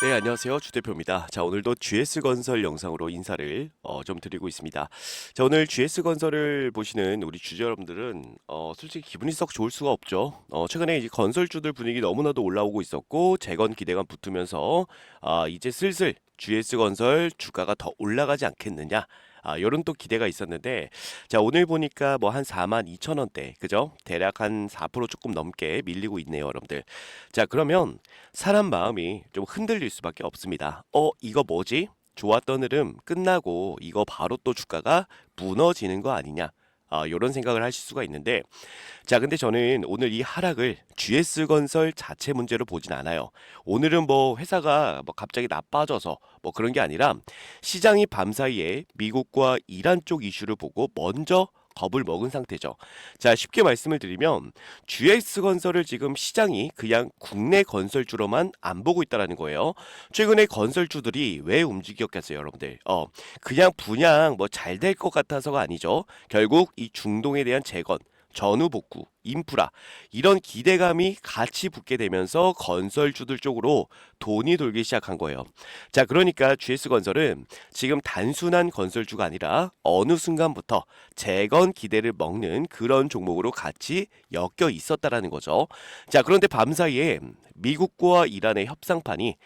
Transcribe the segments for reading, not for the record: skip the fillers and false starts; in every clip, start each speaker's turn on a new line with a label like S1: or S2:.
S1: 네, 안녕하세요. 주 대표입니다. 자, 오늘도 GS건설 영상으로 인사를 좀 드리고 있습니다. 자, 오늘 GS건설을 보시는 우리 주주 여러분들은 솔직히 기분이 썩 좋을 수가 없죠. 최근에 이제 건설주들 분위기 너무나도 올라오고 있었고 재건 기대감 붙으면서 이제 슬슬 GS건설 주가가 더 올라가지 않겠느냐. 요런 또 기대가 있었는데, 자, 오늘 보니까 뭐 한 42,000원대, 그죠? 대략 한 4% 조금 넘게 밀리고 있네요, 여러분들. 자, 그러면 사람 마음이 좀 흔들릴 수밖에 없습니다. 이거 뭐지? 좋았던 흐름 끝나고 이거 바로 또 주가가 무너지는 거 아니냐? 요런 생각을 하실 수가 있는데, 자, 근데 저는 오늘 이 하락을 GS건설 자체 문제로 보진 않아요. 오늘은 뭐 회사가 뭐 갑자기 나빠져서 뭐 그런 게 아니라 시장이 밤사이에 미국과 이란 쪽 이슈를 보고 먼저 겁을 먹은 상태죠. 자, 쉽게 말씀을 드리면 GS건설을 지금 시장이 그냥 국내 건설주로만 안 보고 있다라는 거예요. 최근에 건설주들이 왜 움직였겠어요, 여러분들? 그냥 분양 뭐 잘 될 것 같아서가 아니죠. 결국 이 중동에 대한 재건, 전후 복구, 인프라 이런 기대감이 같이 붙게 되면서 건설주들 쪽으로 돈이 돌기 시작한 거예요. 자, 그러니까 GS건설은 지금 단순한 건설주가 아니라 어느 순간부터 재건 기대를 먹는 그런 종목으로 같이 엮여 있었다라는 거죠. 자, 그런데 밤사이에 미국과 이란의 협상판이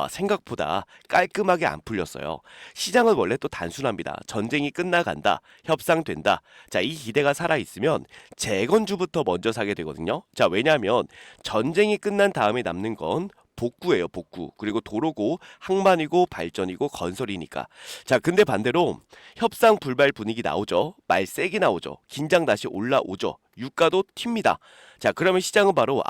S1: 생각보다 깔끔하게 안 풀렸어요. 시장은 원래 또 단순합니다. 전쟁이 끝나간다, 협상된다. 자, 이 기대가 살아있으면 재건주부터 먼저 사게 되거든요. 자, 왜냐하면 전쟁이 끝난 다음에 남는 건 복구예요, 복구. 그리고 도로고 항만이고 발전이고 건설이니까. 자, 근데 반대로 협상 불발 분위기 나오죠. 말 세게 나오죠. 긴장 다시 올라오죠. 유가도 튑니다. 자, 그러면 시장은 바로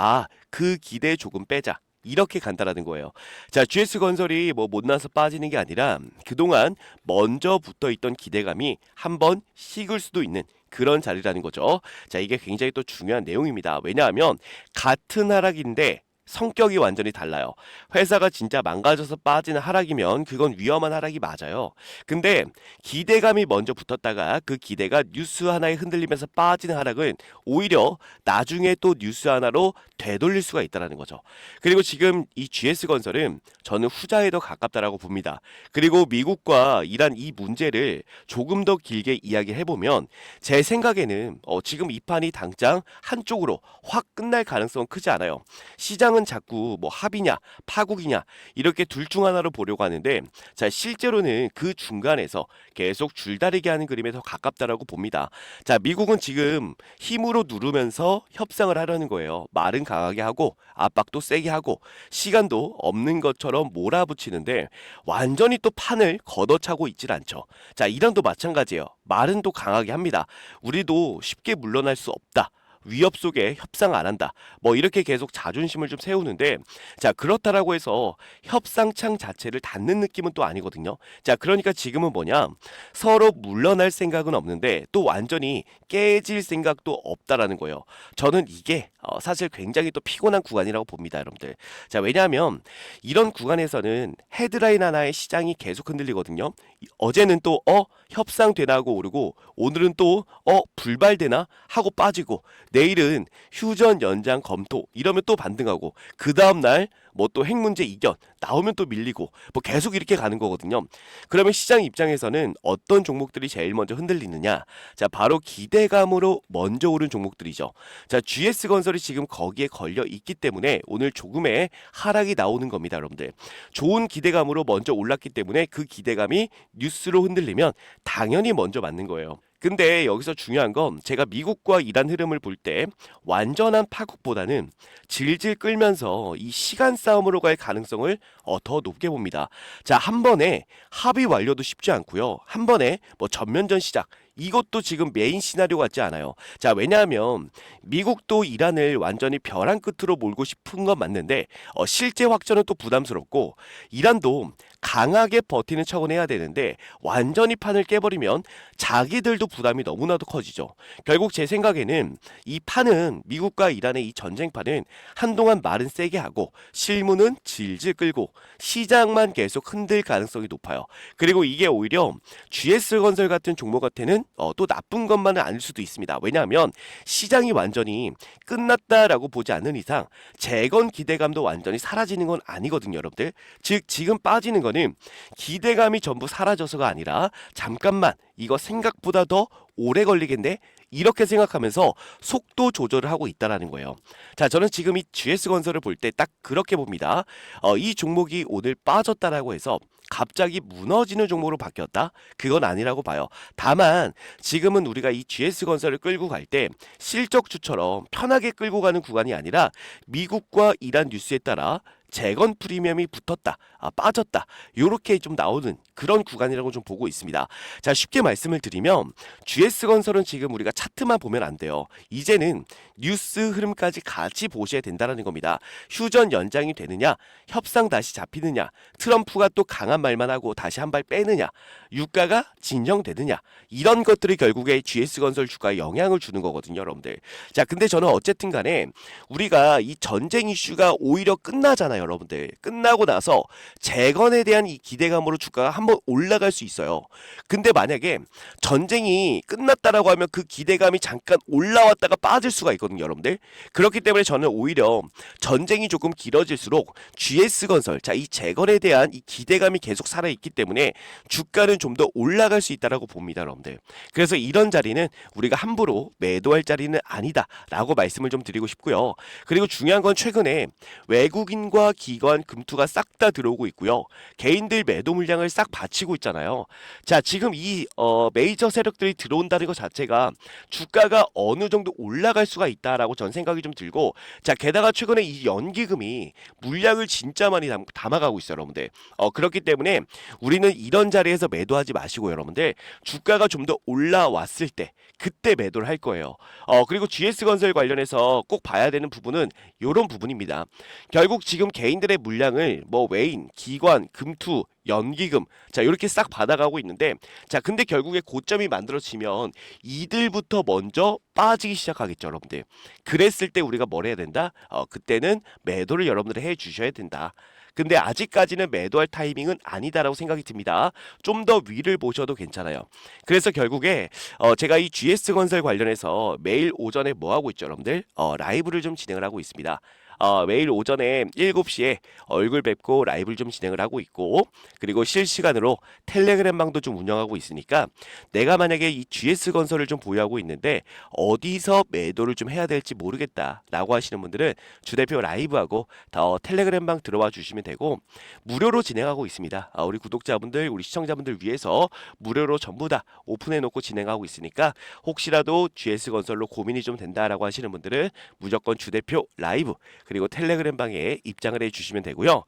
S1: 그 기대 조금 빼자. 이렇게 간다라는 거예요. 자, GS건설이 뭐 못나서 빠지는 게 아니라 그동안 먼저 붙어 있던 기대감이 한번 식을 수도 있는 그런 자리라는 거죠. 자, 이게 굉장히 또 중요한 내용입니다. 왜냐하면 같은 하락인데 성격이 완전히 달라요. 회사가 진짜 망가져서 빠지는 하락이면 그건 위험한 하락이 맞아요. 근데 기대감이 먼저 붙었다가 그 기대가 뉴스 하나에 흔들리면서 빠지는 하락은 오히려 나중에 또 뉴스 하나로 되돌릴 수가 있다는 거죠. 그리고 지금 이 GS건설은 저는 후자에 더 가깝다라고 봅니다. 그리고 미국과 이란 이 문제를 조금 더 길게 이야기해보면 제 생각에는 지금 이 판이 당장 한쪽으로 확 끝날 가능성은 크지 않아요. 시장은 자꾸 뭐 합의냐 파국이냐 이렇게 둘 중 하나로 보려고 하는데, 자, 실제로는 그 중간에서 계속 줄다리기 하는 그림에 더 가깝다라고 봅니다. 자, 미국은 지금 힘으로 누르면서 협상을 하려는 거예요. 말은 강하게 하고 압박도 세게 하고 시간도 없는 것처럼 몰아붙이는데 완전히 또 판을 걷어차고 있질 않죠. 자, 이란도 마찬가지예요. 말은 또 강하게 합니다. 우리도 쉽게 물러날 수 없다. 위협 속에 협상 안 한다. 뭐 이렇게 계속 자존심을 좀 세우는데, 자, 그렇다라고 해서 협상창 자체를 닫는 느낌은 또 아니거든요. 자, 그러니까 지금은 뭐냐? 서로 물러날 생각은 없는데 또 완전히 깨질 생각도 없다라는 거예요. 저는 이게 사실 굉장히 또 피곤한 구간이라고 봅니다, 여러분들. 자, 왜냐하면 이런 구간에서는 헤드라인 하나의 시장이 계속 흔들리거든요. 어제는 또 협상 되나 하고 오르고 오늘은 또 불발되나 하고 빠지고 내일은 휴전 연장 검토 이러면 또 반등하고 그 다음날 뭐 또 핵 문제 이견 나오면 또 밀리고 뭐 계속 이렇게 가는 거거든요. 그러면 시장 입장에서는 어떤 종목들이 제일 먼저 흔들리느냐? 자, 바로 기대감으로 먼저 오른 종목들이죠. 자, GS건설이 지금 거기에 걸려 있기 때문에 오늘 조금의 하락이 나오는 겁니다, 여러분들. 좋은 기대감으로 먼저 올랐기 때문에 그 기대감이 뉴스로 흔들리면 당연히 먼저 맞는 거예요. 근데 여기서 중요한 건 제가 미국과 이란 흐름을 볼 때 완전한 파국보다는 질질 끌면서 이 시간 싸움으로 갈 가능성을 더 높게 봅니다. 자, 한 번에 합의 완료도 쉽지 않고요. 한 번에 뭐 전면전 시작 이것도 지금 메인 시나리오 같지 않아요. 자, 왜냐하면 미국도 이란을 완전히 벼랑 끝으로 몰고 싶은 건 맞는데 실제 확전은 또 부담스럽고 이란도 강하게 버티는 척은 해야 되는데 완전히 판을 깨버리면 자기들도 부담이 너무나도 커지죠. 결국 제 생각에는 이 판은 미국과 이란의 이 전쟁판은 한동안 말은 세게 하고 실무는 질질 끌고 시장만 계속 흔들 가능성이 높아요. 그리고 이게 오히려 GS건설 같은 종목한테는 또 나쁜 것만은 아닐 수도 있습니다. 왜냐하면 시장이 완전히 끝났다라고 보지 않는 이상 재건 기대감도 완전히 사라지는 건 아니거든요, 여러분들. 즉 지금 빠지는 거는 기대감이 전부 사라져서가 아니라 잠깐만 이거 생각보다 더 오래 걸리겠네? 이렇게 생각하면서 속도 조절을 하고 있다라는 거예요. 자, 저는 지금 이 GS건설을 볼 때 딱 그렇게 봅니다. 이 종목이 오늘 빠졌다라고 해서 갑자기 무너지는 종목으로 바뀌었다? 그건 아니라고 봐요. 다만 지금은 우리가 이 GS건설을 끌고 갈 때 실적주처럼 편하게 끌고 가는 구간이 아니라 미국과 이란 뉴스에 따라 재건 프리미엄이 붙었다, 빠졌다, 요렇게 좀 나오는 그런 구간이라고 좀 보고 있습니다. 자, 쉽게 말씀을 드리면 GS건설은 지금 우리가 차트만 보면 안 돼요. 이제는 뉴스 흐름까지 같이 보셔야 된다는 겁니다. 휴전 연장이 되느냐, 협상 다시 잡히느냐, 트럼프가 또 강한 말만 하고 다시 한 발 빼느냐, 유가가 진정되느냐, 이런 것들이 결국에 GS건설 주가에 영향을 주는 거거든요, 여러분들. 자, 근데 저는 어쨌든 간에 우리가 이 전쟁 이슈가 오히려 끝나잖아요, 여러분들. 끝나고 나서 재건에 대한 이 기대감으로 주가가 한번 올라갈 수 있어요. 근데 만약에 전쟁이 끝났다라고 하면 그 기대감이 잠깐 올라왔다가 빠질 수가 있거든요, 여러분들. 그렇기 때문에 저는 오히려 전쟁이 조금 길어질수록 GS건설, 자, 이 재건에 대한 이 기대감이 계속 살아있기 때문에 주가는 좀 더 올라갈 수 있다라고 봅니다, 여러분들. 그래서 이런 자리는 우리가 함부로 매도할 자리는 아니다라고 말씀을 좀 드리고 싶고요. 그리고 중요한 건 최근에 외국인과 기관 금투가 싹 다 들어오고 있고요. 개인들 매도 물량을 싹 받치고 있잖아요. 자, 지금 이 메이저 세력들이 들어온다는 것 자체가 주가가 어느 정도 올라갈 수가 있다라고 전 생각이 좀 들고, 자, 게다가 최근에 이 연기금이 물량을 진짜 많이 담아가고 있어요, 여러분들. 그렇기 때문에 우리는 이런 자리에서 매도하지 마시고 여러분들, 주가가 좀 더 올라왔을 때 그때 매도를 할 거예요. 그리고 GS건설 관련해서 꼭 봐야 되는 부분은 이런 부분입니다. 결국 지금 개인들의 물량을 뭐 외인, 기관, 금투, 연기금, 자, 이렇게 싹 받아가고 있는데, 자, 근데 결국에 고점이 만들어지면 이들부터 먼저 빠지기 시작하겠죠, 여러분들. 그랬을 때 우리가 뭘 해야 된다? 그때는 매도를 여러분들이 해 주셔야 된다. 근데 아직까지는 매도할 타이밍은 아니다라고 생각이 듭니다. 좀 더 위를 보셔도 괜찮아요. 그래서 결국에 제가 이 GS건설 관련해서 매일 오전에 뭐 하고 있죠, 여러분들? 라이브를 좀 진행을 하고 있습니다. 매일 오전에 7시에 얼굴 뵙고 라이브를 좀 진행을 하고 있고, 그리고 실시간으로 텔레그램 방도 좀 운영하고 있으니까 내가 만약에 이 GS건설을 좀 보유하고 있는데 어디서 매도를 좀 해야 될지 모르겠다라고 하시는 분들은 주대표 라이브하고 텔레그램 방 들어와 주시면 되고, 무료로 진행하고 있습니다. 우리 구독자분들, 우리 시청자분들 위해서 무료로 전부 다 오픈해 놓고 진행하고 있으니까 혹시라도 GS건설로 고민이 좀 된다라고 하시는 분들은 무조건 주대표 라이브 그리고 텔레그램 방에 입장을 해주시면 되고요.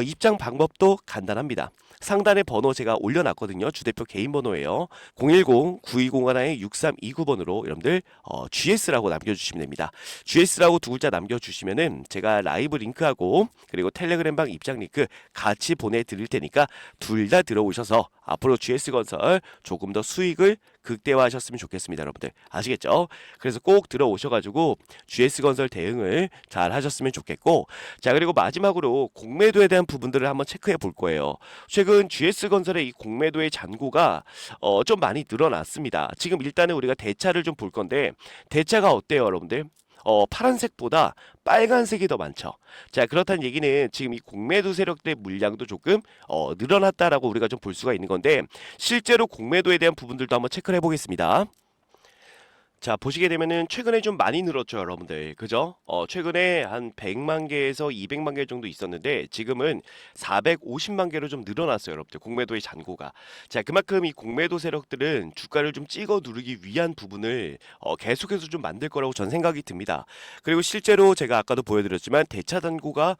S1: 입장 방법도 간단합니다. 상단에 번호 제가 올려놨거든요. 주대표 개인 번호예요. 010-9201-6329번으로 여러분들 GS라고 남겨주시면 됩니다. GS라고 두 글자 남겨주시면은 제가 라이브 링크하고 그리고 텔레그램 방 입장 링크 같이 보내드릴 테니까 둘 다 들어오셔서 앞으로 GS건설 조금 더 수익을 극대화하셨으면 좋겠습니다, 여러분들. 아시겠죠? 그래서 꼭 들어오셔가지고 GS건설 대응을 잘 하셨으면 좋겠고, 자, 그리고 마지막으로 공매도에 대한 부분들을 한번 체크해 볼 거예요. 최근 GS건설의 이 공매도의 잔고가 좀 많이 늘어났습니다. 지금 일단은 우리가 대차를 좀 볼 건데, 대차가 어때요, 여러분들? 파란색보다 빨간색이 더 많죠. 자, 그렇다는 얘기는 지금 이 공매도 세력들의 물량도 조금 늘어났다라고 우리가 좀 볼 수가 있는 건데, 실제로 공매도에 대한 부분들도 한번 체크를 해보겠습니다. 자, 보시게 되면은 최근에 좀 많이 늘었죠, 여러분들. 그죠? 최근에 한 100만 개에서 200만 개 정도 있었는데 지금은 450만 개로 좀 늘어났어요, 여러분들. 공매도의 잔고가. 자, 그만큼 이 공매도 세력들은 주가를 좀 찍어 누르기 위한 부분을 계속해서 좀 만들 거라고 전 생각이 듭니다. 그리고 실제로 제가 아까도 보여드렸지만 대차 잔고가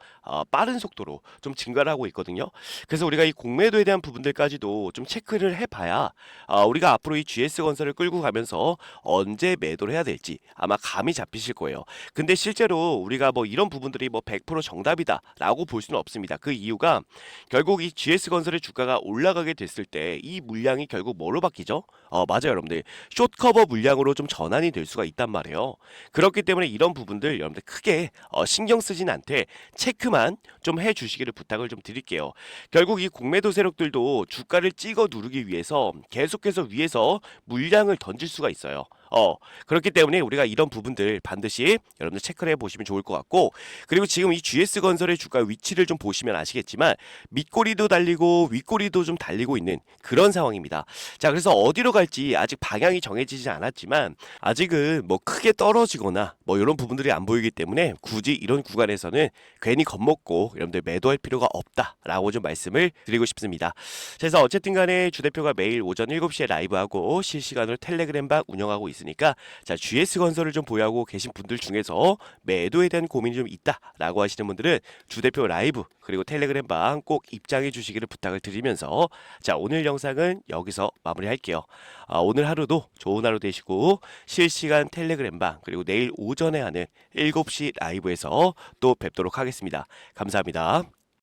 S1: 빠른 속도로 좀 증가를 하고 있거든요. 그래서 우리가 이 공매도에 대한 부분들까지도 좀 체크를 해봐야 우리가 앞으로 이 GS건설을 끌고 가면서 언제 언제 매도를 해야 될지 아마 감이 잡히실 거예요. 근데 실제로 우리가 뭐 이런 부분들이 뭐 100% 정답이다라고 볼 수는 없습니다. 그 이유가 결국 이 GS건설의 주가가 올라가게 됐을 때 이 물량이 결국 뭐로 바뀌죠? 맞아요, 여러분들. 숏커버 물량으로 좀 전환이 될 수가 있단 말이에요. 그렇기 때문에 이런 부분들 여러분들 크게 신경 쓰진 않되 체크만 좀 해주시기를 부탁을 좀 드릴게요. 결국 이 공매도 세력들도 주가를 찍어 누르기 위해서 계속해서 위에서 물량을 던질 수가 있어요. 그렇기 때문에 우리가 이런 부분들 반드시 여러분들 체크를 해보시면 좋을 것 같고, 그리고 지금 이 GS건설의 주가 위치를 좀 보시면 아시겠지만 밑꼬리도 달리고 윗꼬리도 좀 달리고 있는 그런 상황입니다. 자, 그래서 어디로 갈지 아직 방향이 정해지지 않았지만 아직은 뭐 크게 떨어지거나 뭐 이런 부분들이 안 보이기 때문에 굳이 이런 구간에서는 괜히 겁먹고 여러분들 매도할 필요가 없다라고 좀 말씀을 드리고 싶습니다. 그래서 어쨌든 간에 주 대표가 매일 오전 7시에 라이브하고 실시간으로 텔레그램방 운영하고 있으니까, 자, GS건설을 좀 보유하고 계신 분들 중에서 매도에 대한 고민이 좀 있다라고 하시는 분들은 주 대표 라이브 그리고 텔레그램방 꼭 입장해 주시기를 부탁을 드리면서, 자, 오늘 영상은 여기서 마무리할게요. 오늘 하루도 좋은 하루 되시고 실시간 텔레그램방 그리고 내일 오전에 하는 7시 라이브에서 또 뵙도록 하겠습니다. 감사합니다.